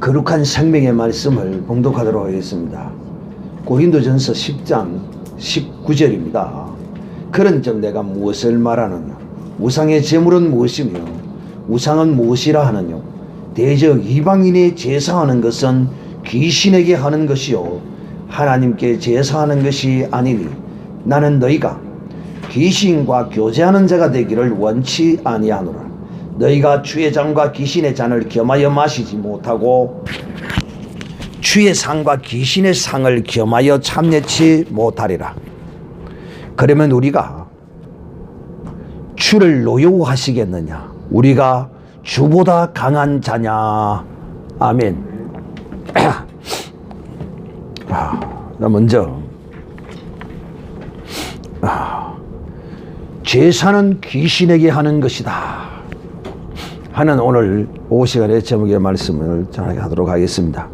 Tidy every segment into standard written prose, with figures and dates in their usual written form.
거룩한 생명의 말씀을 봉독하도록 하겠습니다. 고린도전서 10장 19절입니다. 그런즉 내가 무엇을 말하느냐? 우상의 제물은 무엇이며 우상은 무엇이라 하느냐? 대적 이방인이 제사하는 것은 귀신에게 하는 것이요 하나님께 제사하는 것이 아니니 나는 너희가 귀신과 교제하는 자가 되기를 원치 아니하노라. 너희가 주의 잔과 귀신의 잔을 겸하여 마시지 못하고 주의 상과 귀신의 상을 겸하여 참여치 못하리라. 그러면 우리가 주를 노여워하시겠느냐? 우리가 주보다 강한 자냐? 아멘. 나 먼저 제사는 귀신에게 하는 것이다 하는 오늘 오후 시간에 제목의 말씀을 전하도록 하겠습니다.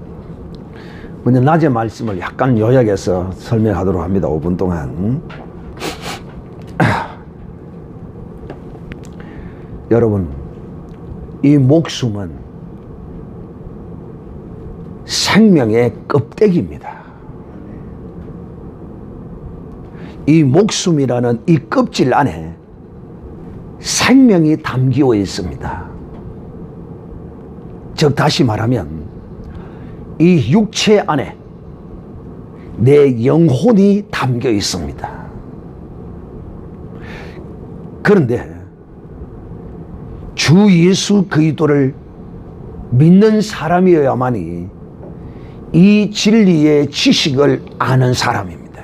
먼저 낮의 말씀을 약간 요약해서 설명하도록 합니다. 5분 동안. 여러분, 이 목숨은 생명의 껍데기입니다. 이 목숨이라는 이 껍질 안에 생명이 담기어 있습니다. 즉 다시 말하면 이 육체 안에 내 영혼이 담겨 있습니다. 그런데 주 예수 그리스도를 믿는 사람이어야만이 이 진리의 지식을 아는 사람입니다.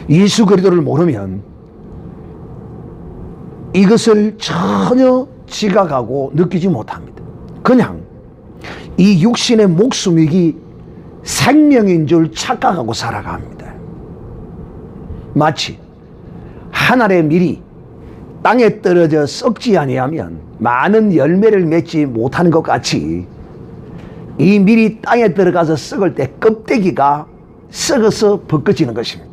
예수 그리스도를 모르면 이것을 전혀 지각하고 느끼지 못합니다. 그냥 이 육신의 목숨이 생명인 줄 착각하고 살아갑니다. 마치 한 알의 밀이 땅에 떨어져 썩지 아니하면 많은 열매를 맺지 못하는 것 같이 이 밀이 땅에 들어가서 썩을 때 껍데기가 썩어서 벗겨지는 것입니다.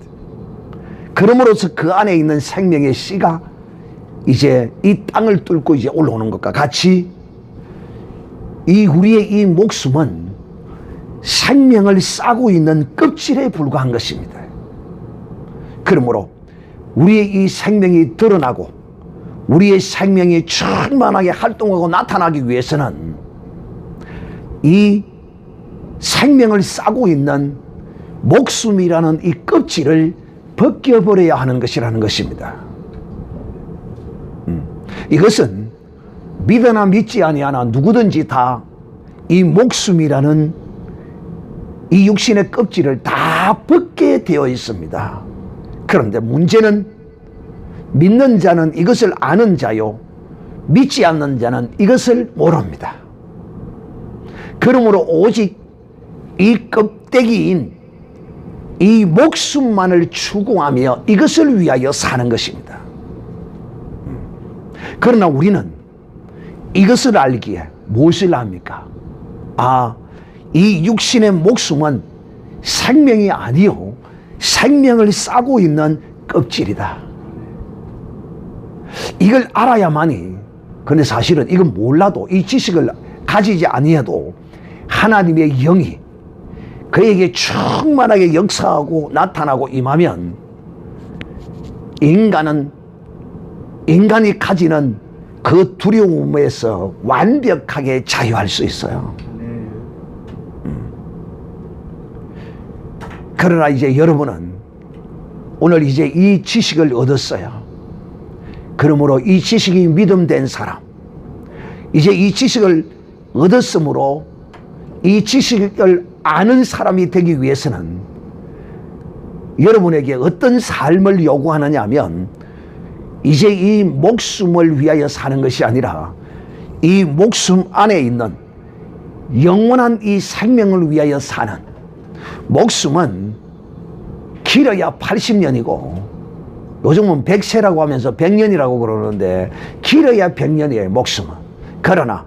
그러므로서 그 안에 있는 생명의 씨가 이제 이 땅을 뚫고 이제 올라오는 것과 같이 우리의 이 목숨은 생명을 싸고 있는 껍질에 불과한 것입니다. 그러므로 우리의 이 생명이 드러나고 우리의 생명이 충만하게 활동하고 나타나기 위해서는 이 생명을 싸고 있는 목숨이라는 이 껍질을 벗겨버려야 하는 것이라는 것입니다. 이것은 믿으나 믿지 아니하나 누구든지 다 이 목숨이라는 이 육신의 껍질을 다 벗게 되어 있습니다. 그런데 문제는 믿는 자는 이것을 아는 자요 믿지 않는 자는 이것을 모릅니다. 그러므로 오직 이 껍데기인 이 목숨만을 추구하며 이것을 위하여 사는 것입니다. 그러나 우리는 이것을 알기에 무엇을 합니까? 이 육신의 목숨은 생명이 아니요 생명을 싸고 있는 껍질이다. 이걸 알아야만이, 근데 사실은 이건 몰라도 이 지식을 가지지 아니해도 하나님의 영이 그에게 충만하게 역사하고 나타나고 임하면 인간이 가지는 그 두려움에서 완벽하게 자유할 수 있어요. 그러나 이제 여러분은 오늘 이제 이 지식을 얻었어요. 그러므로 이 지식이 믿음된 사람, 이제 이 지식을 얻었으므로 이 지식을 아는 사람이 되기 위해서는 여러분에게 어떤 삶을 요구하느냐 하면 이제 이 목숨을 위하여 사는 것이 아니라 이 목숨 안에 있는 영원한 이 생명을 위하여 사는, 목숨은 길어야 80년이고 요즘은 100세라고 하면서 100년이라고 그러는데 길어야 100년이에요 목숨은. 그러나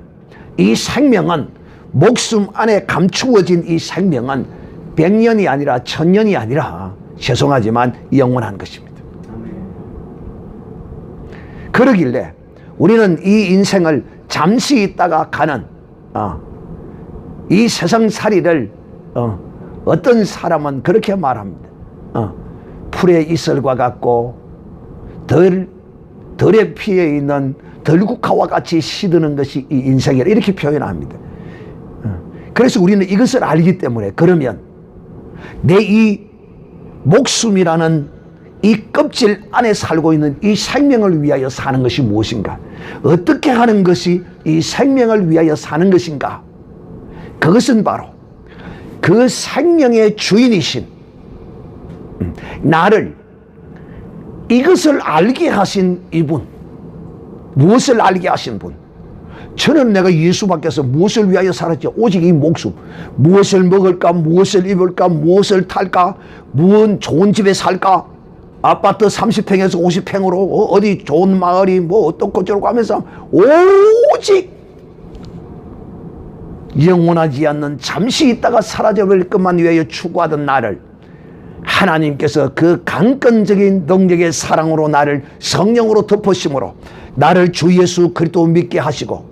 이 생명은, 목숨 안에 감추어진 이 생명은 100년이 아니라 1000년이 아니라 죄송하지만 영원한 것입니다. 그러길래 우리는 이 인생을 잠시 있다가 가는 이 세상살이를 어떤 사람은 그렇게 말합니다. 풀의 이슬과 같고 덜의 피에 있는 덜국화와 같이 시드는 것이 이 인생이라 이렇게 표현합니다. 그래서 우리는 이것을 알기 때문에 그러면 내 이 목숨이라는 이 껍질 안에 살고 있는 이 생명을 위하여 사는 것이 무엇인가? 어떻게 하는 것이 이 생명을 위하여 사는 것인가? 그것은 바로 그 생명의 주인이신 나를 이것을 알게 하신 이분, 무엇을 알게 하신 분. 저는 내가 예수 밖에서 무엇을 위하여 살았죠? 오직 이 목숨. 무엇을 먹을까? 무엇을 입을까? 무엇을 탈까? 무슨 좋은 집에 살까? 아파트 30평에서 50평으로 어디 좋은 마을이 뭐 어떻고 저렇고 하면서 오직 영원하지 않는 잠시 있다가 사라져버릴 것만 위하여 추구하던 나를 하나님께서 그 강건적인 능력의 사랑으로 나를 성령으로 덮으심으로 나를 주 예수 그리스도 믿게 하시고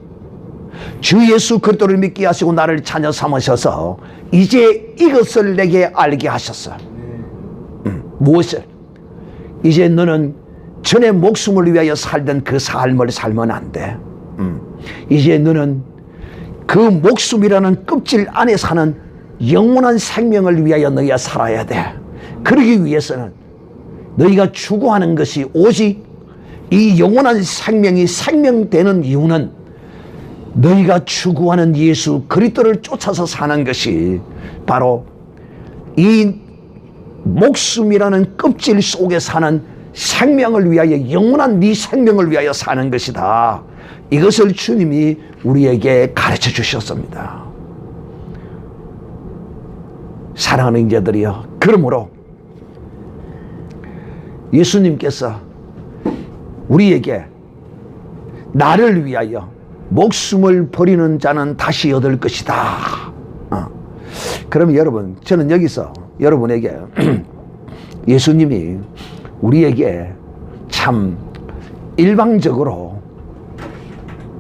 주 예수 그리스도를 믿게 하시고 나를 자녀 삼으셔서 이제 이것을 내게 알게 하셨어. 무엇을? 이제 너는 전에 목숨을 위하여 살던 그 삶을 살면 안 돼. 이제 너는 그 목숨이라는 껍질 안에 사는 영원한 생명을 위하여 너희가 살아야 돼. 그러기 위해서는 너희가 추구하는 것이 오직 이 영원한 생명이 생명되는 이유는 너희가 추구하는 예수 그리스도를 쫓아서 사는 것이 바로 이 목숨이라는 껍질 속에 사는 생명을 위하여 영원한 네 생명을 위하여 사는 것이다. 이것을 주님이 우리에게 가르쳐 주셨습니다. 사랑하는 형제들이여, 그러므로 예수님께서 우리에게 나를 위하여 목숨을 버리는 자는 다시 얻을 것이다. 그럼 여러분, 저는 여기서 여러분에게 예수님이 우리에게 참 일방적으로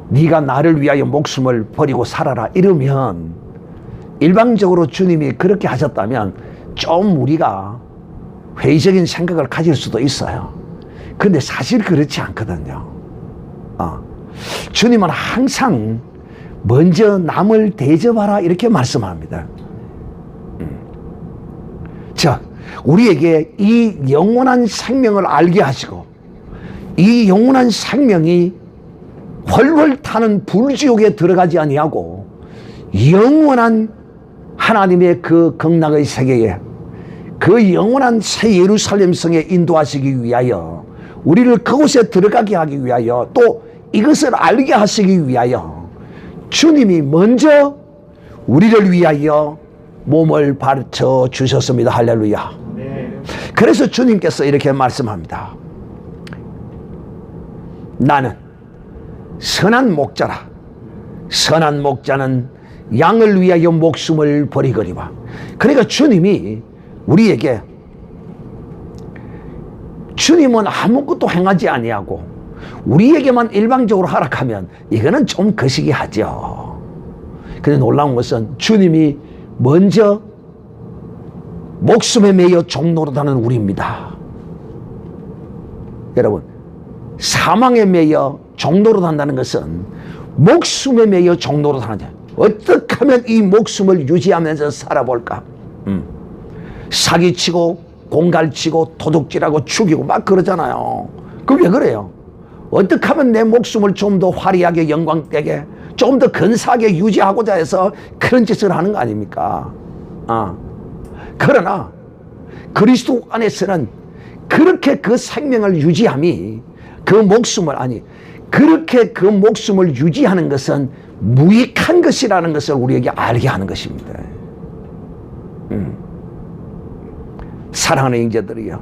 네가 나를 위하여 목숨을 버리고 살아라 이러면, 일방적으로 주님이 그렇게 하셨다면 좀 우리가 회의적인 생각을 가질 수도 있어요. 그런데 사실 그렇지 않거든요. 주님은 항상 먼저 남을 대접하라 이렇게 말씀합니다. 자, 우리에게 이 영원한 생명을 알게 하시고 이 영원한 생명이 훨훨 타는 불지옥에 들어가지 아니하고 영원한 하나님의 그 극락의 세계에, 그 영원한 새 예루살렘 성에 인도하시기 위하여, 우리를 그곳에 들어가게 하기 위하여, 또 이것을 알게 하시기 위하여 주님이 먼저 우리를 위하여 몸을 바쳐 주셨습니다. 할렐루야. 그래서 주님께서 이렇게 말씀합니다. 나는 선한 목자라. 선한 목자는 양을 위하여 목숨을 버리거니와. 그러니까 주님이 우리에게, 주님은 아무것도 행하지 아니하고 우리에게만 일방적으로 허락하면 이거는 좀 거시기 하죠. 근데 놀라운 것은 주님이 먼저 목숨에 매여 종노릇하는 우리입니다. 여러분, 사망에 매여 종노릇한다는 것은 목숨에 매여 종노릇하는 자예요. 어떻게 하면 이 목숨을 유지하면서 살아볼까? 사기치고 공갈치고 도둑질하고 죽이고 막 그러잖아요. 그럼 왜 그래요? 어떻게 하면 내 목숨을 좀 더 화려하게 영광되게 좀 더 근사하게 유지하고자 해서 그런 짓을 하는 거 아닙니까? 그러나 그리스도 안에서는 그렇게 그 생명을 유지함이, 그 목숨을, 그렇게 그 목숨을 유지하는 것은 무익한 것이라는 것을 우리에게 알게 하는 것입니다. 사랑하는 형제들이요,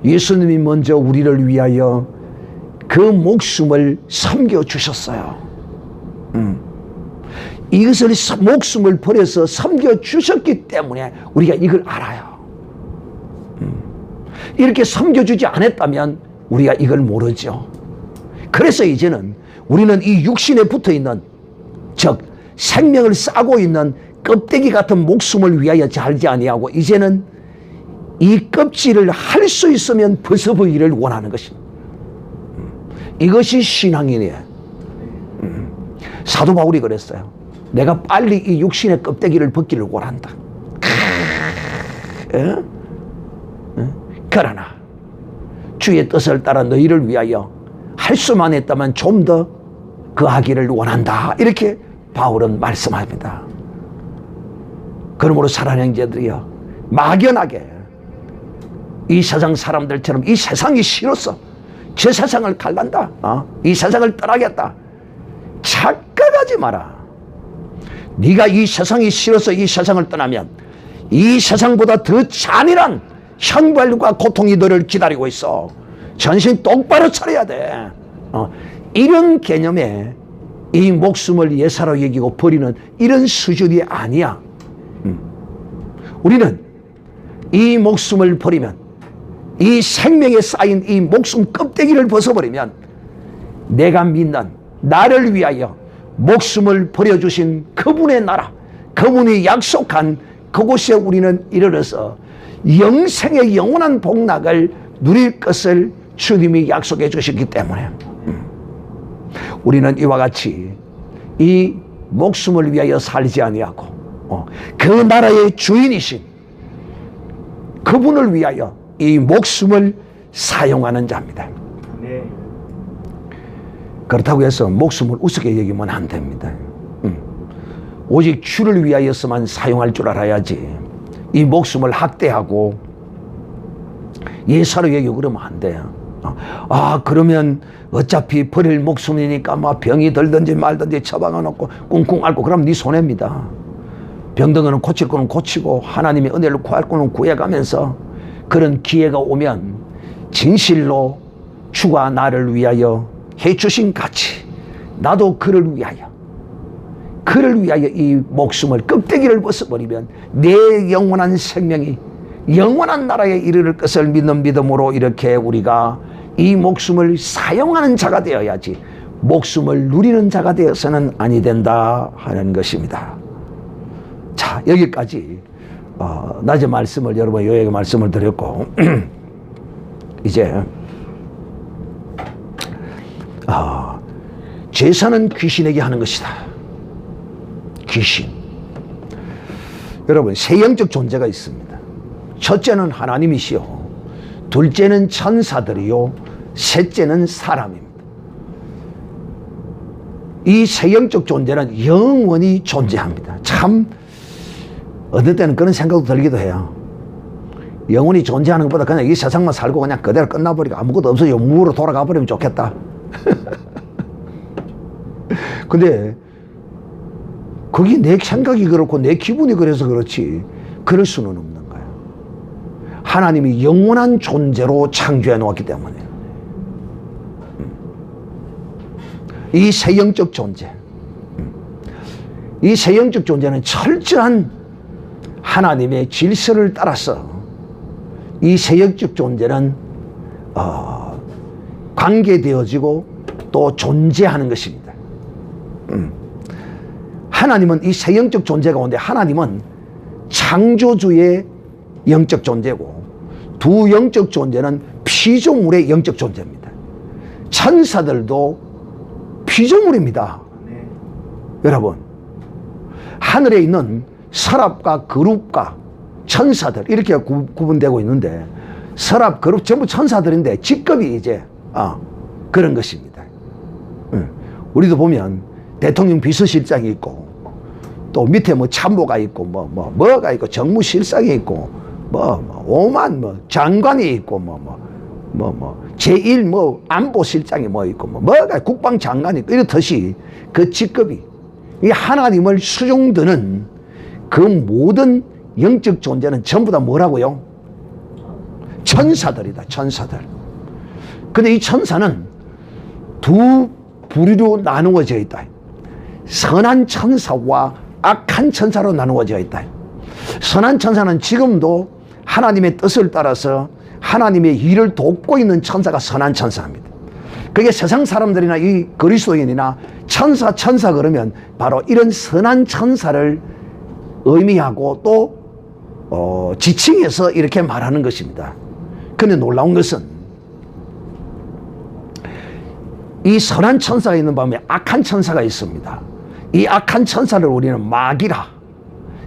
예수님이 먼저 우리를 위하여 그 목숨을 섬겨주셨어요. 이것을 목숨을 버려서 섬겨주셨기 때문에 우리가 이걸 알아요. 이렇게 섬겨주지 않았다면 우리가 이걸 모르죠. 그래서 이제는 우리는 이 육신에 붙어있는, 즉 생명을 싸고 있는 껍데기 같은 목숨을 위하여 살지 아니하고 이제는 이 껍질을 할 수 있으면 벗어버리기를 원하는 것입니다. 이것이 신앙이네. 사도 바울이 그랬어요. 내가 빨리 이 육신의 껍데기를 벗기를 원한다. 그러나 주의 뜻을 따라 너희를 위하여 할 수만 했다면 좀 더 그하기를 원한다. 이렇게 바울은 말씀합니다. 그러므로 사랑하는 형제들이여, 막연하게 이 세상 사람들처럼 이 세상이 싫어서 저 세상을 갈란다, 이 세상을 떠나겠다, 착각하지 마라. 네가 이 세상이 싫어서 이 세상을 떠나면 이 세상보다 더 잔인한 형벌과 고통이 너를 기다리고 있어. 전신 똑바로 차려야 돼. 이런 개념에 이 목숨을 예사로 여기고 버리는 이런 수준이 아니야. 우리는 이 목숨을 버리면, 이 생명에 쌓인 이 목숨 껍데기를 벗어버리면 내가 믿는, 나를 위하여 목숨을 버려주신 그분의 나라, 그분이 약속한 그곳에 우리는 이르러서 영생의 영원한 복락을 누릴 것을 주님이 약속해 주셨기 때문에 우리는 이와 같이 이 목숨을 위하여 살지 아니하고 그 나라의 주인이신 그분을 위하여 이 목숨을 사용하는 자입니다. 네. 그렇다고 해서 목숨을 우습게 여기면 안 됩니다. 오직 주를 위하여서만 사용할 줄 알아야지 이 목숨을 학대하고 예사로 여기고 그러면 안 돼요. 그러면 어차피 버릴 목숨이니까 막 병이 들든지 말든지 처방을 놓고 꿍꿍 앓고 그러면 네 손해입니다. 병든 거는 고칠 거는 고치고 하나님의 은혜를 구할 거는 구해가면서 그런 기회가 오면 진실로 주가 나를 위하여 해주신 같이 나도 그를 위하여 이 목숨을 껍데기를 벗어버리면 내 영원한 생명이 영원한 나라에 이르를 것을 믿는 믿음으로 이렇게 우리가 이 목숨을 사용하는 자가 되어야지 목숨을 누리는 자가 되어서는 아니 된다 하는 것입니다. 자, 여기까지 낮에 말씀을 여러분 요약의 말씀을 드렸고 이제 제사는 귀신에게 하는 것이다. 귀신. 여러분 세 영적 존재가 있습니다. 첫째는 하나님이시요, 둘째는 천사들이요, 셋째는 사람입니다. 이 세 영적 존재는 영원히 존재합니다. 참 어떨 때는 그런 생각도 들기도 해요. 영원히 존재하는 것보다 그냥 이 세상만 살고 그냥 그대로 끝나버리고 아무것도 없어 영무로 돌아가 버리면 좋겠다. 근데 그게 내 생각이 그렇고 내 기분이 그래서 그렇지 그럴 수는 없는 거예요. 하나님이 영원한 존재로 창조해 놓았기 때문에 이 세 영적 존재, 이 세 영적 존재는 철저한 하나님의 질서를 따라서 이 세 영적 존재는 관계되어지고 또 존재하는 것입니다. 하나님은 이 세 영적 존재 가운데 하나님은 창조주의 영적 존재고 두 영적 존재는 피조물의 영적 존재입니다. 천사들도 피조물입니다. 네. 여러분 하늘에 있는 서랍과 그룹과 천사들 이렇게 구분되고 있는데 서랍, 그룹 전부 천사들인데 직급이 이제 그런 것입니다. 우리도 보면 대통령 비서실장이 있고 또 밑에 뭐 참모가 있고 뭐가 있고 정무실장이 있고 오만 장관이 있고 제1 안보실장이 있고 뭐가 국방장관이 있고 이렇듯이 그 직급이 이 하나님을 수종드는 그 모든 영적 존재는 전부 다 뭐라고요? 천사들이다. 천사들. 근데 이 천사는 두 부류로 나누어져 있다. 선한 천사와 악한 천사로 나누어져 있다. 선한 천사는 지금도 하나님의 뜻을 따라서 하나님의 일을 돕고 있는 천사가 선한 천사입니다. 그게 세상 사람들이나 이 그리스도인이나 천사 그러면 바로 이런 선한 천사를 의미하고 또 지칭해서 이렇게 말하는 것입니다. 그런데 놀라운 것은 이 선한 천사가 있는 밤에 악한 천사가 있습니다. 이 악한 천사를 우리는 마귀라,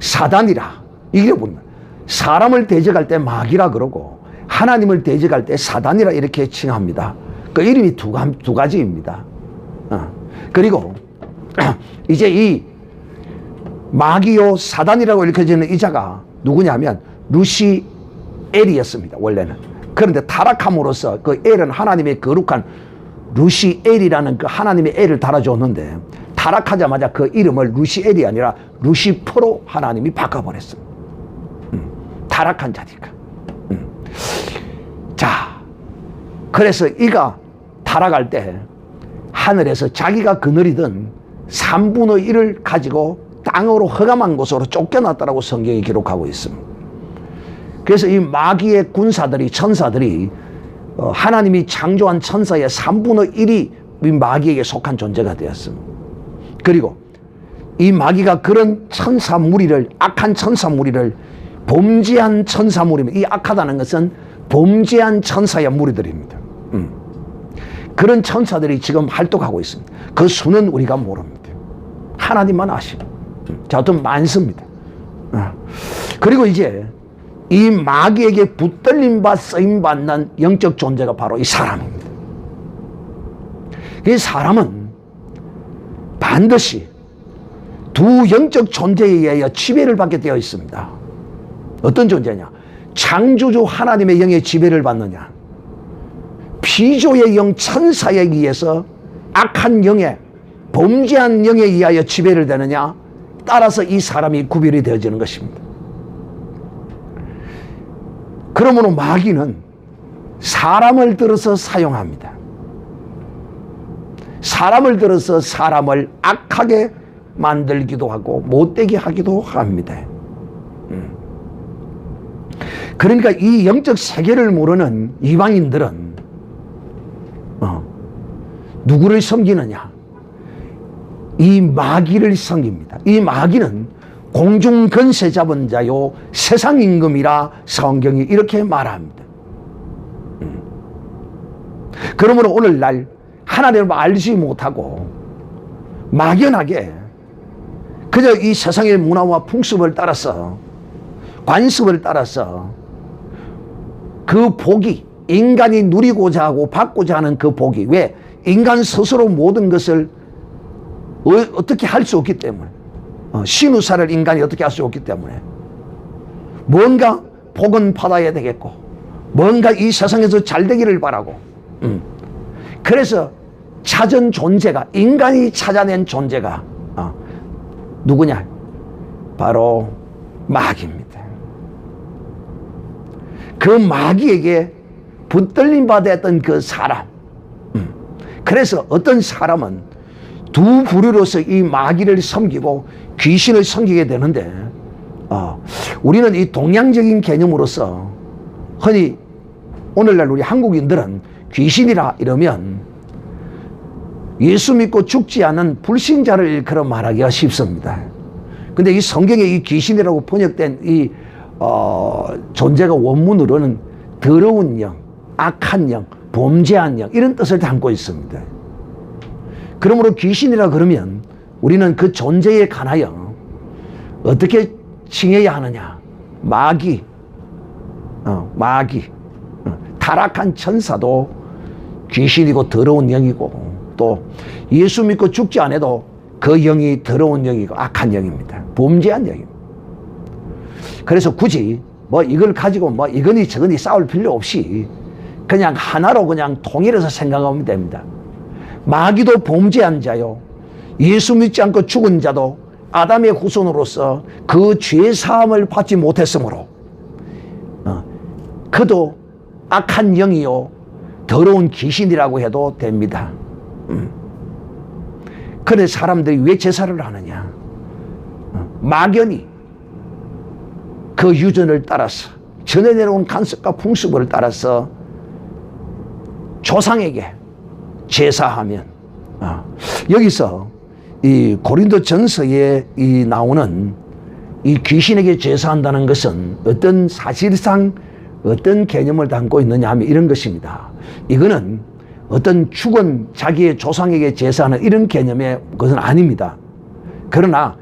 사단이라 이렇게 부릅니다. 사람을 대적할 때 마귀라 그러고 하나님을 대적할 때 사단이라 이렇게 칭합니다. 그 이름이 두 가지입니다. 그리고 이제 이 마귀요 사단이라고 일컬어지는 이 자가 누구냐면 루시엘이었습니다. 원래는. 그런데 타락함으로써 그 엘은 하나님의 거룩한 루시엘이라는 그 하나님의 엘을 달아줬는데 타락하자마자 그 이름을 루시엘이 아니라 루시퍼로 하나님이 바꿔버렸습니다. 타락한 자니까. 자, 그래서 이가 타락할 때 하늘에서 자기가 그늘이던 3분의 1을 가지고 땅으로 흑암한 곳으로 쫓겨났다라고 성경이 기록하고 있습니다. 그래서 이 마귀의 군사들이 천사들이 하나님이 창조한 천사의 3분의 1이 이 마귀에게 속한 존재가 되었습니다. 그리고 이 마귀가 그런 천사 무리를 악한 천사 무리를 범죄한 천사 무리입니다. 이 악하다는 것은 범죄한 천사의 무리들입니다. 그런 천사들이 지금 활동하고 있습니다. 그 수는 우리가 모릅니다. 하나님만 아십니다. 자, 어떤 많습니다. 그리고 이제 이 마귀에게 붙들림 받 쓰임 받는 영적 존재가 바로 이 사람입니다. 이 사람은 반드시 두 영적 존재에 의하여 지배를 받게 되어 있습니다. 어떤 존재냐? 창조주 하나님의 영의 지배를 받느냐, 피조의 영 천사에 의해서 악한 영에 범죄한 영에 의하여 지배를 되느냐, 따라서 이 사람이 구별이 되어지는 것입니다. 그러므로 마귀는 사람을 들어서 사용합니다. 사람을 들어서 사람을 악하게 만들기도 하고 못되게 하기도 합니다. 그러니까 이 영적 세계를 모르는 이방인들은 누구를 섬기느냐? 이 마귀를 섬깁니다. 이 마귀는 공중 권세 잡은 자요 세상 임금이라 성경이 이렇게 말합니다. 그러므로 오늘날 하나님을 알지 못하고 막연하게 그저 이 세상의 문화와 풍습을 따라서, 관습을 따라서 그 복이, 인간이 누리고자 하고 받고자 하는 그 복이, 왜? 인간 스스로 모든 것을 어떻게 할 수 없기 때문에, 신우사를 인간이 어떻게 할 수 없기 때문에 뭔가 복은 받아야 되겠고 뭔가 이 세상에서 잘 되기를 바라고, 그래서 찾은 존재가, 인간이 찾아낸 존재가 누구냐? 바로 마귀입니다. 그 마귀에게 붙들림 받았던 그 사람. 그래서 어떤 사람은 두 부류로서 이 마귀를 섬기고 귀신을 섬기게 되는데, 우리는 이 동양적인 개념으로서 흔히 오늘날 우리 한국인들은 귀신이라 이러면 예수 믿고 죽지 않은 불신자를 일컬어 말하기가 쉽습니다. 근데 이 성경에 이 귀신이라고 번역된 이 존재가 원문으로는 더러운 영, 악한 영, 범죄한 영, 이런 뜻을 담고 있습니다. 그러므로 귀신이라 그러면 우리는 그 존재에 관하여 어떻게 칭해야 하느냐? 마귀, 마귀, 타락한 천사도 귀신이고 더러운 영이고, 또 예수 믿고 죽지 않아도 그 영이 더러운 영이고 악한 영입니다. 범죄한 영입니다. 그래서 굳이 뭐 이걸 가지고 뭐 이거니 저거니 싸울 필요 없이 그냥 하나로 그냥 통일해서 생각하면 됩니다. 마귀도 범죄한 자요, 예수 믿지 않고 죽은 자도 아담의 후손으로서 그 죄사함을 받지 못했으므로 그도 악한 영이요 더러운 귀신이라고 해도 됩니다. 그래 사람들이 왜 제사를 하느냐? 막연히 그 유전을 따라서, 전해 내려온 간섭과 풍습을 따라서 조상에게 제사하면, 여기서 이 고린도 전서에 이 나오는 이 귀신에게 제사한다는 것은 어떤 사실상 어떤 개념을 담고 있느냐 하면 이런 것입니다. 이거는 어떤 죽은 자기의 조상에게 제사하는 이런 개념의 것은 아닙니다. 그러나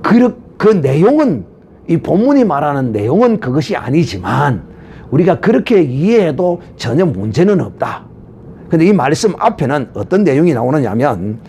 그 내용은, 이 본문이 말하는 내용은 그것이 아니지만 우리가 그렇게 이해해도 전혀 문제는 없다. 근데 이 말씀 앞에는 어떤 내용이 나오느냐 하면,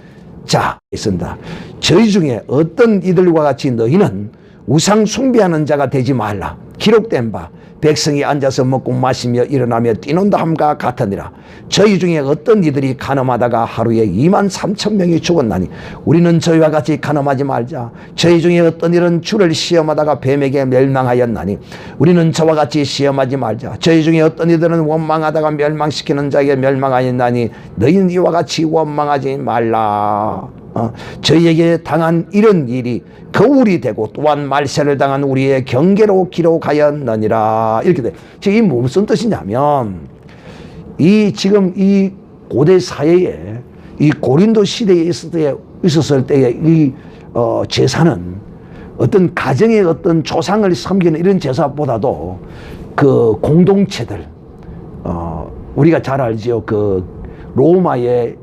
자, 있습니다. 저희 중에 어떤 이들과 같이 너희는 우상 숭배하는 자가 되지 말라. 기록된 바 백성이 앉아서 먹고 마시며 일어나며 뛰논다 함과 같으니라. 저희 중에 어떤 이들이 간음하다가 하루에 23,000명이 죽었나니 우리는 저희와 같이 간음하지 말자. 저희 중에 어떤 이는 주를 시험하다가 뱀에게 멸망하였나니 우리는 저와 같이 시험하지 말자. 저희 중에 어떤 이들은 원망하다가 멸망시키는 자에게 멸망하였나니 너희는 이와 같이 원망하지 말라. 저희에게 당한 이런 일이 거울이 되고 또한 말세를 당한 우리의 경계로 기록하였느니라. 이렇게 돼. 지금 이 무슨 뜻이냐면, 지금 이 고대 사회에, 이 고린도 시대에 있었을 때의 이 제사는 어떤 가정의 어떤 조상을 섬기는 이런 제사보다도 그 공동체들, 우리가 잘 알죠. 그 로마의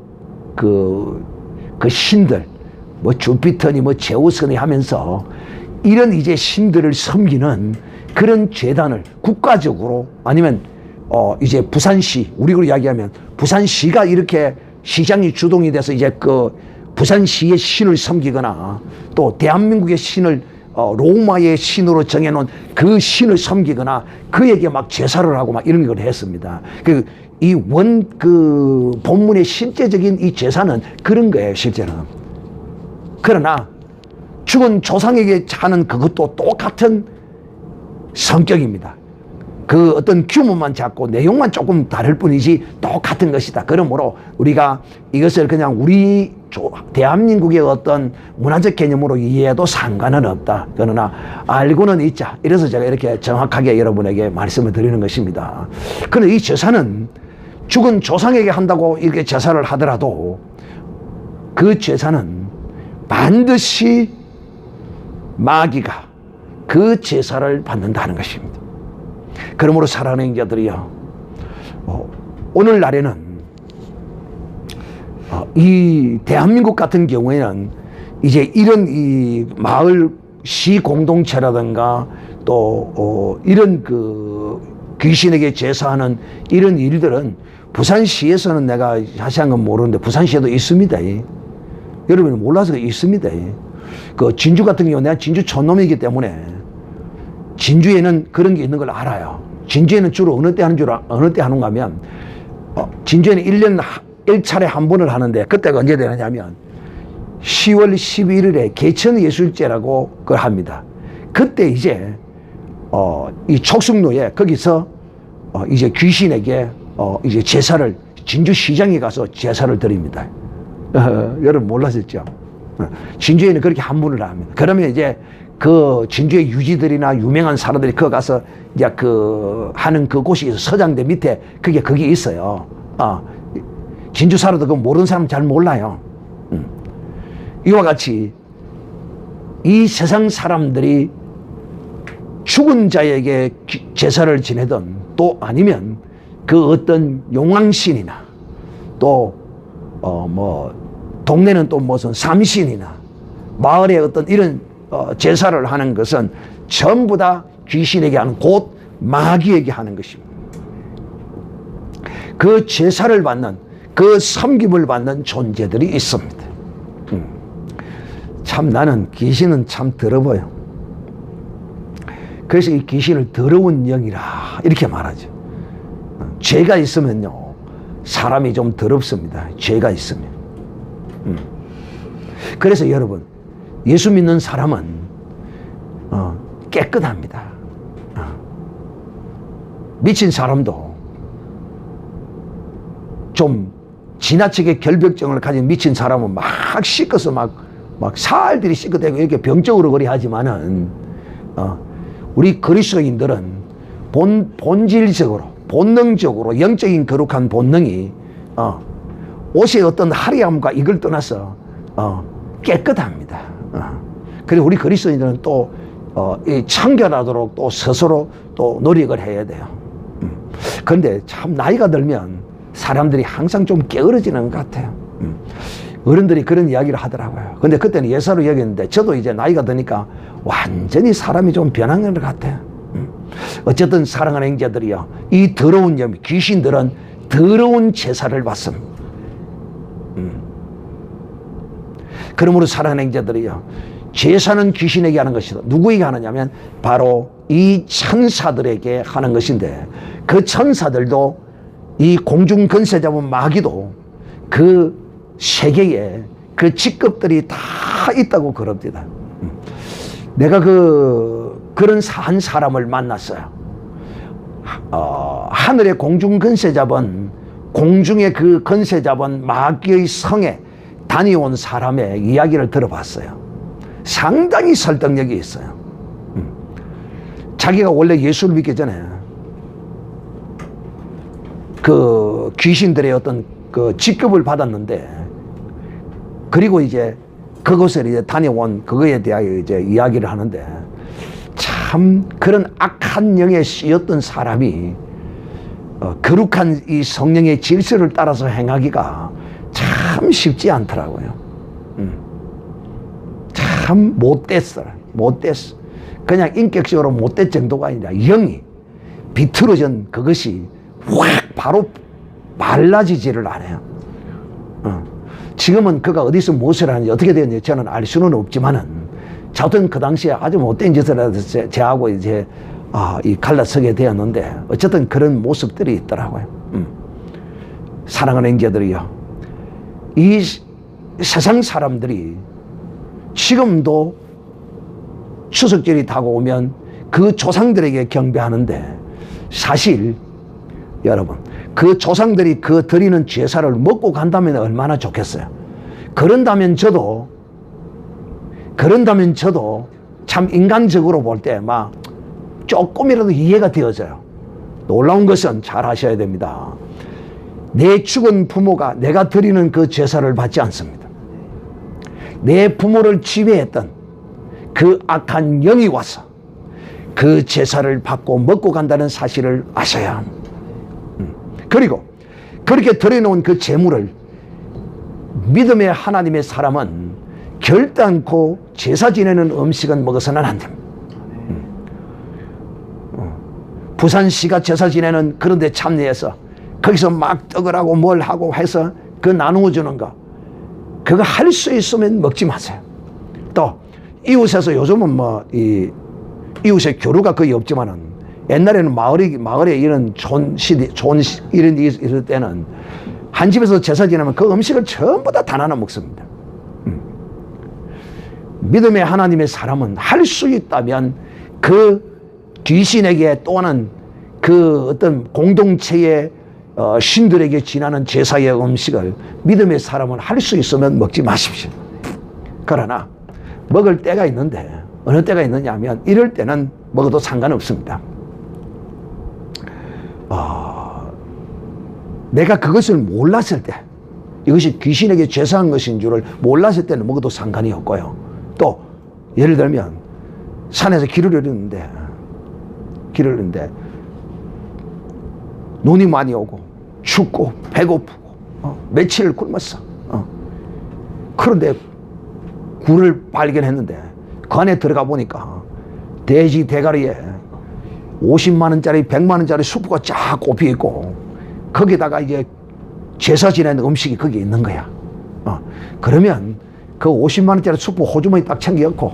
그 신들, 뭐 주피터니 뭐 제우스니 하면서 이런 이제 신들을 섬기는 그런 재단을 국가적으로, 아니면 이제 부산시, 우리로 이야기하면 부산시가 이렇게 시장이 주동이 돼서 이제 그 부산시의 신을 섬기거나, 또 대한민국의 신을 로마의 신으로 정해놓은 그 신을 섬기거나 그에게 막 제사를 하고 막 이런 걸 했습니다. 이 본문의 실제적인 이 제사는 그런 거예요, 실제는. 그러나 죽은 조상에게 하는 그것도 똑같은 성격입니다. 그 어떤 규모만 작고 내용만 조금 다를 뿐이지 똑같은 것이다. 그러므로 우리가 이것을 그냥 우리 대한민국의 어떤 문화적 개념으로 이해해도 상관은 없다. 그러나 알고는 있자. 이래서 제가 이렇게 정확하게 여러분에게 말씀을 드리는 것입니다. 그런데 이 제사는 죽은 조상에게 한다고 이렇게 제사를 하더라도 그 제사는 반드시 마귀가 그 제사를 받는다는 것입니다. 그러므로 사랑하는 자들이요, 오늘날에는 이 대한민국 같은 경우에는 이제 이런 이 마을 시 공동체라든가 또 이런 그 귀신에게 제사하는 이런 일들은 부산시에서는 내가 자세한 건 모르는데 부산시에도 있습니다. 여러분이 몰라서 있습니다. 그 진주 같은 경우, 내가 진주 촌놈이기 때문에 진주에는 그런 게 있는 걸 알아요. 진주에는 주로 어느 때 하는가 하면, 진주에는 1년 1차례 한 번을 하는데, 그때가 언제 되느냐면 10월 11일에 개천예술제라고 그걸 합니다. 그때 이제 이 촉승로에 거기서 이제 귀신에게 이제 제사를, 진주시장에 가서 제사를 드립니다. 여러분 몰랐었죠? 진주에는 그렇게 한 번을 합니다. 그러면 이제 그 진주의 유지들이나 유명한 사람들이 그 가서 이제 그 하는 그 곳이 서장대 밑에 그게 있어요. 진주 사람도 그거 모르는 사람 잘 몰라요. 이와 같이 이 세상 사람들이 죽은 자에게 제사를 지내든, 또 아니면 그 어떤 용왕신이나 또 뭐 동네는 또 무슨 삼신이나 마을의 어떤 이런 제사를 하는 것은 전부 다 귀신에게 하는, 곧 마귀에게 하는 것입니다. 그 제사를 받는, 그 섬김을 받는 존재들이 있습니다. 참 나는 귀신은 참 더러워요. 그래서 이 귀신을 더러운 영이라 이렇게 말하죠. 죄가 있으면요, 사람이 좀 더럽습니다. 죄가 있으면. 그래서 여러분, 예수 믿는 사람은 깨끗합니다. 미친 사람도 좀 지나치게 결벽증을 가진 미친 사람은 막 씻어서 막 살들이 씻어대고 이렇게 병적으로 그리 하지만은 우리 그리스도인들은 본질적으로, 본능적으로 영적인 거룩한 본능이 옷의 어떤 화려함과 이걸 떠나서 깨끗합니다. 그리고 우리 그리스도인들은 또 이 청결하도록 또 스스로 또 노력을 해야 돼요. 그런데 참 나이가 들면 사람들이 항상 좀 게으러지는 것 같아요. 어른들이 그런 이야기를 하더라고요. 근데 그때는 예사로 여겼는데 저도 이제 나이가 드니까 완전히 사람이 좀 변한 것 같아요. 어쨌든 사랑하는 형제들이요, 이 더러운 영, 귀신들은 더러운 제사를 받습니다. 그러므로 사랑하는 형제들이요, 제사는 귀신에게 하는 것이다. 누구에게 하느냐면 바로 이 천사들에게 하는 것인데, 그 천사들도 이 공중 권세 잡은 마귀도 그 세계에 그 직급들이 다 있다고 그럽니다. 내가 그런 한 사람을 만났어요. 하늘의 공중 권세 잡은, 공중의 그 권세 잡은 마귀의 성에 다녀온 사람의 이야기를 들어봤어요. 상당히 설득력이 있어요. 자기가 원래 예수를 믿기 전에 그 귀신들의 어떤 그 직급을 받았는데, 그리고 이제 그곳에 이제 다녀온 그거에 대하여 이제 이야기를 하는데, 참 그런 악한 영에 씌였던 사람이 거룩한 이 성령의 질서를 따라서 행하기가 참 쉽지 않더라고요. 참 못됐어. 그냥 인격적으로 못된 정도가 아니라 영이 비틀어진 그것이 확 바로 말라지지를 않아요. 지금은 그가 어디서 무엇을 하는지 어떻게 되었는지 저는 알 수는 없지만은, 저도 그 당시에 아주 못된 짓을 해서 제하고 이제 이 갈라서게 되었는데, 어쨌든 그런 모습들이 있더라고요. 사랑하는 형제들이요, 이 세상 사람들이 지금도 추석절이 다가오면 그 조상들에게 경배하는데, 사실 여러분, 그 조상들이 그 드리는 제사를 먹고 간다면 얼마나 좋겠어요. 그런다면 저도 참 인간적으로 볼 때 막 조금이라도 이해가 되어져요. 놀라운 것은 잘 아셔야 됩니다. 내 죽은 부모가 내가 드리는 그 제사를 받지 않습니다. 내 부모를 지배했던 그 악한 영이 와서 그 제사를 받고 먹고 간다는 사실을 아셔야 합니다. 그리고 그렇게 드려놓은 그 제물을 믿음의 하나님의 사람은 결단코 제사 지내는 음식은 먹어서는 안 됩니다. 부산시가 제사 지내는 그런 데 참여해서 거기서 막 떡을 하고 뭘 하고 해서 그 나누어 주는 거, 그거 할 수 있으면 먹지 마세요. 또 이웃에서 요즘은 뭐 이 이웃의 교류가 거의 없지만은, 옛날에는 마을에 이런 이런 이럴 때는 한 집에서 제사 지내면 그 음식을 전부 다 나눠 먹습니다. 믿음의 하나님의 사람은 할 수 있다면 그 귀신에게 또는 그 어떤 공동체의 신들에게 지나는 제사의 음식을 믿음의 사람은 할 수 있으면 먹지 마십시오. 그러나 먹을 때가 있는데, 어느 때가 있느냐 하면 이럴 때는 먹어도 상관없습니다. 내가 그것을 몰랐을 때, 이것이 귀신에게 제사한 것인 줄을 몰랐을 때는 먹어도 상관이 없고요. 또 예를 들면 산에서 길을 잃었는데 눈이 많이 오고 춥고 배고프고 며칠을 굶었어. 그런데 굴을 발견했는데 그 안에 들어가 보니까 돼지 대가리에 50만 원짜리 100만 원짜리 수프가 쫙 꼽혀 있고, 거기다가 이제 제사 지내는 음식이 거기에 있는 거야. 그러면 그 50만 원짜리 수프 호주머니 딱 챙겨놓고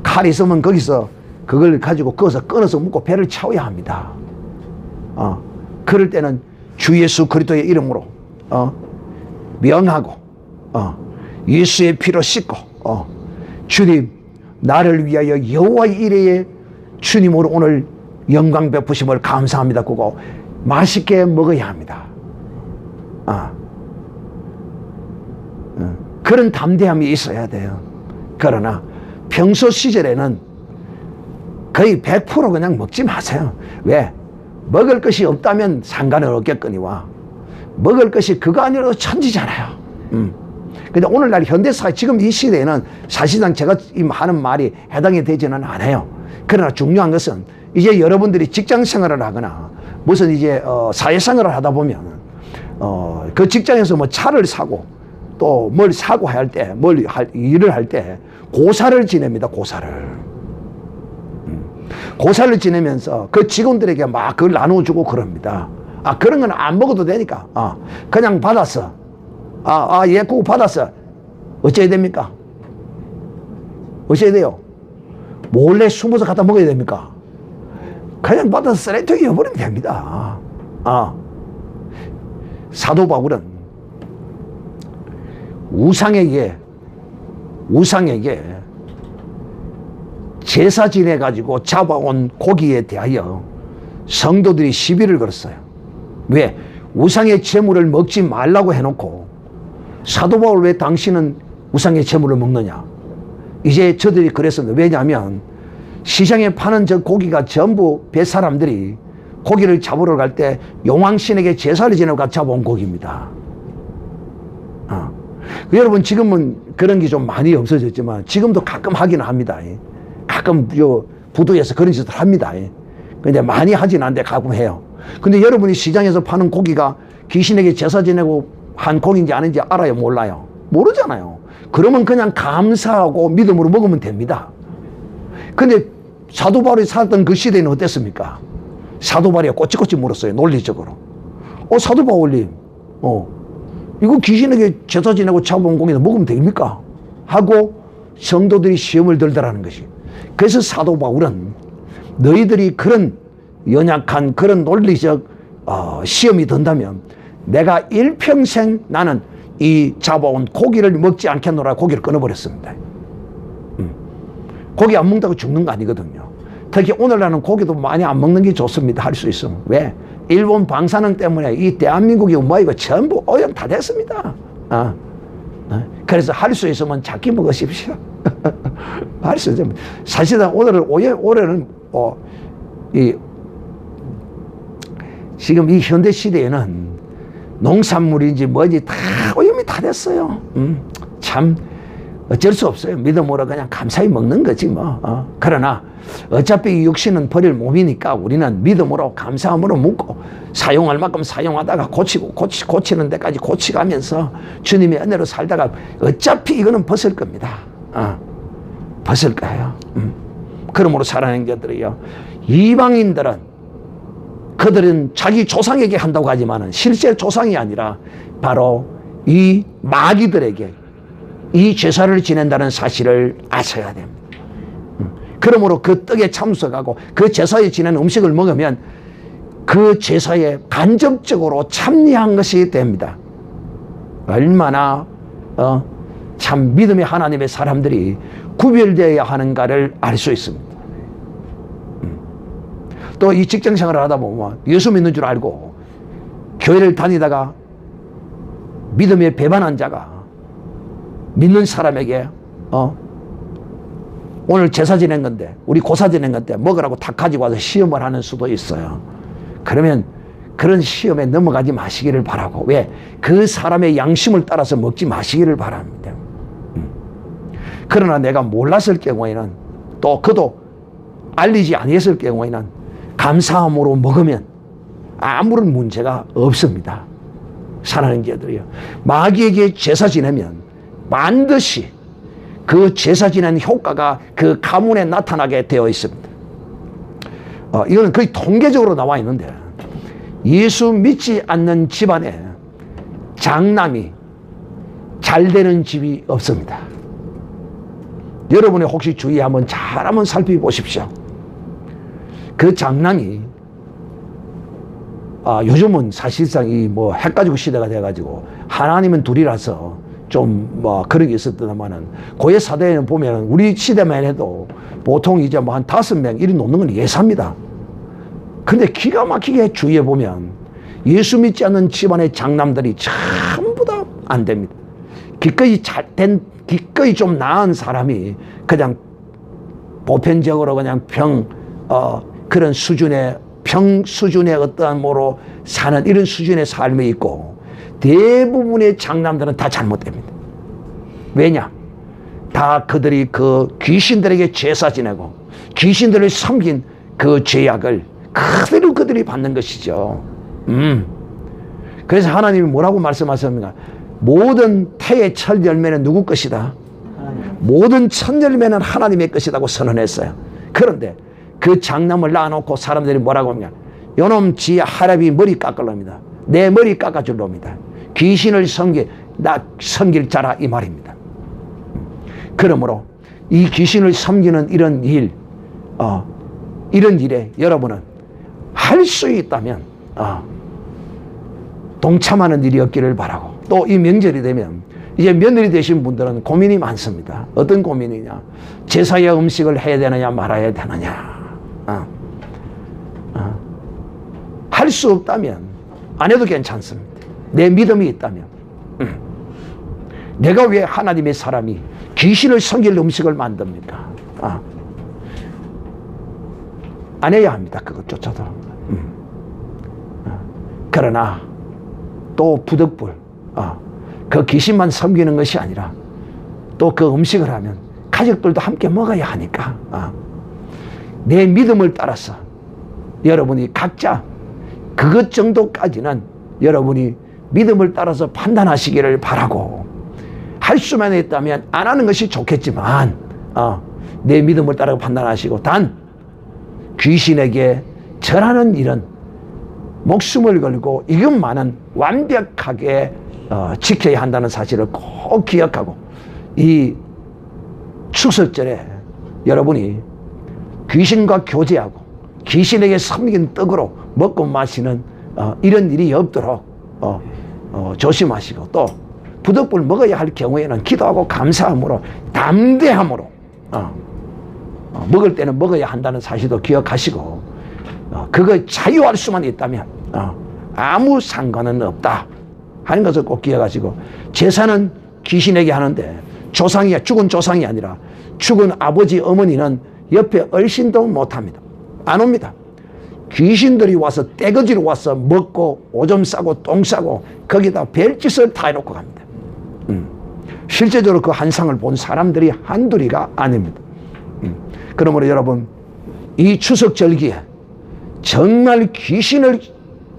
칼이 있으면 거기서 그걸 가지고 끊어서 먹고 배를 채워야 합니다. 그럴 때는 주 예수 그리스도의 이름으로 명하고 예수의 피로 씻고 주님, 나를 위하여 여호와의 이레에 주님으로 오늘 영광 베푸심을 감사합니다. 그거 맛있게 먹어야 합니다. 그런 담대함이 있어야 돼요. 그러나 평소 시절에는 거의 100% 그냥 먹지 마세요. 왜? 먹을 것이 없다면 상관은 없겠거니와, 먹을 것이 그거 아니라도 천지잖아요. 근데 오늘날 현대사회 지금 이 시대에는 사실상 제가 하는 말이 해당이 되지는 않아요. 그러나 중요한 것은 이제 여러분들이 직장 생활을 하거나 무슨 이제 사회생활을 하다 보면 그 직장에서 뭐 차를 사고 또 뭘 사고 할 때 일을 할 때 고사를 지냅니다. 고사를 지내면서 그 직원들에게 막 그걸 나눠주고 그럽니다. 그런 건 안 먹어도 되니까 그냥 받았어. 예, 그거 받았어. 어째야 됩니까? 어째야 돼요? 몰래 숨어서 갖다 먹어야 됩니까? 그냥 받아서 쓰레기통에 넣어버리면 됩니다. 사도 바울은 우상에게 제사 지내가지고 잡아온 고기에 대하여 성도들이 시비를 걸었어요. 왜? 우상의 제물을 먹지 말라고 해놓고 사도 바울 왜 당신은 우상의 제물을 먹느냐? 이제 저들이 그랬습니다. 왜냐하면 시장에 파는 저 고기가 전부 뱃사람들이 고기를 잡으러 갈 때 용왕신에게 제사를 지내고 잡아온 고기입니다. 여러분 지금은 그런 게 좀 많이 없어졌지만 지금도 가끔 하기는 합니다. 가끔 부두에서 그런 짓을 합니다. 근데 많이 하진 않는데 가끔 해요. 근데 여러분이 시장에서 파는 고기가 귀신에게 제사 지내고 한 고기인지 아닌지 알아요? 몰라요? 모르잖아요. 그러면 그냥 감사하고 믿음으로 먹으면 됩니다. 근데 사도 바울이 살았던 그 시대는 어땠습니까? 사도 바울이 꼬치꼬치 물었어요. 논리적으로. 사도 바울님, 이거 귀신에게 제사 지내고 잡아온 고기는 먹으면 됩니까? 하고 성도들이 시험을 들더라는 것이. 그래서 사도 바울은 너희들이 그런 연약한 그런 논리적 시험이 든다면 내가 일평생 나는 이 잡아온 고기를 먹지 않겠노라 고기를 끊어버렸습니다. 고기 안 먹다고 죽는 거 아니거든요. 특히 오늘날은 고기도 많이 안 먹는 게 좋습니다. 할 수 있으면. 왜? 일본 방사능 때문에 이 대한민국이 이거 전부 오염 다 됐습니다. 그래서 할 수 있으면 작게 먹으십시오. 할 수 있으면. 사실은 올해는 지금 이 현대 시대에는 농산물인지 뭐지 다 오염이 다 됐어요. 참 어쩔 수 없어요. 믿음으로 그냥 감사히 먹는 거지 뭐. 그러나 어차피 이 육신은 버릴 몸이니까 우리는 믿음으로 감사함으로 먹고 사용할 만큼 사용하다가 고치는 데까지 고치가면서 주님의 은혜로 살다가 어차피 이거는 벗을 겁니다. 벗을 거예요. 그러므로 사랑하는 자들이요, 이방인들은 그들은 자기 조상에게 한다고 하지만 실제 조상이 아니라 바로 이 마귀들에게 이 제사를 지낸다는 사실을 아셔야 됩니다. 그러므로 그 떡에 참석하고 그 제사에 지낸 음식을 먹으면 그 제사에 간접적으로 참여한 것이 됩니다. 얼마나 참 믿음의 하나님의 사람들이 구별되어야 하는가를 알 수 있습니다. 또 이 직장 생활을 하다 보면 예수 믿는 줄 알고 교회를 다니다가 믿음에 배반한 자가 믿는 사람에게 오늘 제사 지낸 건데 우리 고사 지낸 건데 먹으라고 다 가지고 와서 시험을 하는 수도 있어요. 그러면 그런 시험에 넘어가지 마시기를 바라고. 왜? 그 사람의 양심을 따라서 먹지 마시기를 바랍니다. 그러나 내가 몰랐을 경우에는 또 그도 알리지 아니했을 경우에는 감사함으로 먹으면 아무런 문제가 없습니다. 사랑하는 자들이요, 마귀에게 제사 지내면 반드시 그 제사 지낸 효과가 그 가문에 나타나게 되어 있습니다. 이거는 거의 통계적으로 나와 있는데 예수 믿지 않는 집안에 장남이 잘 되는 집이 없습니다. 여러분이 혹시 주위 한번 잘 한번 살펴보십시오. 그 장남이 요즘은 사실상 이 뭐 핵가지고 시대가 돼가지고 하나님은 둘이라서 좀 뭐 그런 게 있었더만은 고대 사대에는 보면 우리 시대만 해도 보통 이제 뭐 한 5명 이리 놓는 건 예사입니다. 근데 기가 막히게 주위에 보면 예수 믿지 않는 집안의 장남들이 전부 다 안 됩니다. 기꺼이 기꺼이 좀 나은 사람이 그냥 보편적으로 그냥 그런 수준의 수준의 어떠한 뭐로 사는 이런 수준의 삶이 있고 대부분의 장남들은 다 잘못됩니다. 왜냐? 다 그들이 그 귀신들에게 제사 지내고 귀신들을 섬긴 그 죄악을 그대로 그들이 받는 것이죠. 그래서 하나님이 뭐라고 말씀하십니까? 모든 태의 첫 열매는 누구 것이다? 모든 첫 열매는 하나님의 것이라고 선언했어요. 그런데 그 장남을 낳아놓고 사람들이 뭐라고 합니까? 요놈 지 할아비 머리 깎을 놈이다. 내 머리 깎아줄 놈이다. 귀신을 섬길 자라 이 말입니다. 그러므로 이 귀신을 섬기는 이런 일에 여러분은 할 수 있다면 동참하는 일이 없기를 바라고, 또 이 명절이 되면 이제 며느리 되신 분들은 고민이 많습니다. 어떤 고민이냐? 제사의 음식을 해야 되느냐 말아야 되느냐. 할 수 없다면 안 해도 괜찮습니다. 내 믿음이 있다면. 내가 왜 하나님의 사람이 귀신을 섬길 음식을 만듭니까? 안 해야 합니다. 그것조차도. 그러나 또 부득불 그 귀신만 섬기는 것이 아니라 또 그 음식을 하면 가족들도 함께 먹어야 하니까 내 믿음을 따라서 여러분이 각자 그것 정도까지는 여러분이 믿음을 따라서 판단하시기를 바라고, 할 수만 있다면 안 하는 것이 좋겠지만 내 믿음을 따라 판단하시고, 단 귀신에게 절하는 일은 목숨을 걸고 이것만은 완벽하게 지켜야 한다는 사실을 꼭 기억하고, 이 추석절에 여러분이 귀신과 교제하고 귀신에게 섬긴 떡으로 먹고 마시는 이런 일이 없도록 조심하시고, 또 부득불 먹어야 할 경우에는 기도하고 감사함으로 담대함으로 먹을 때는 먹어야 한다는 사실도 기억하시고, 그거 자유할 수만 있다면 아무 상관은 없다 하는 것을 꼭 기억하시고, 제사는 귀신에게 하는데 죽은 조상이 아니라 죽은 아버지 어머니는 옆에 얼씬도 못합니다. 안 옵니다. 귀신들이 와서 떼거지로 와서 먹고 오줌 싸고 똥 싸고 거기다 별짓을 다 해놓고 갑니다. 실제적으로 그 한상을 본 사람들이 한둘이가 아닙니다. 그러므로 여러분, 이 추석 절기에 정말 귀신을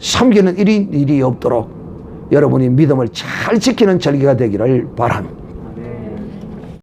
섬기는 일이 없도록 여러분이 믿음을 잘 지키는 절기가 되기를 바랍니다.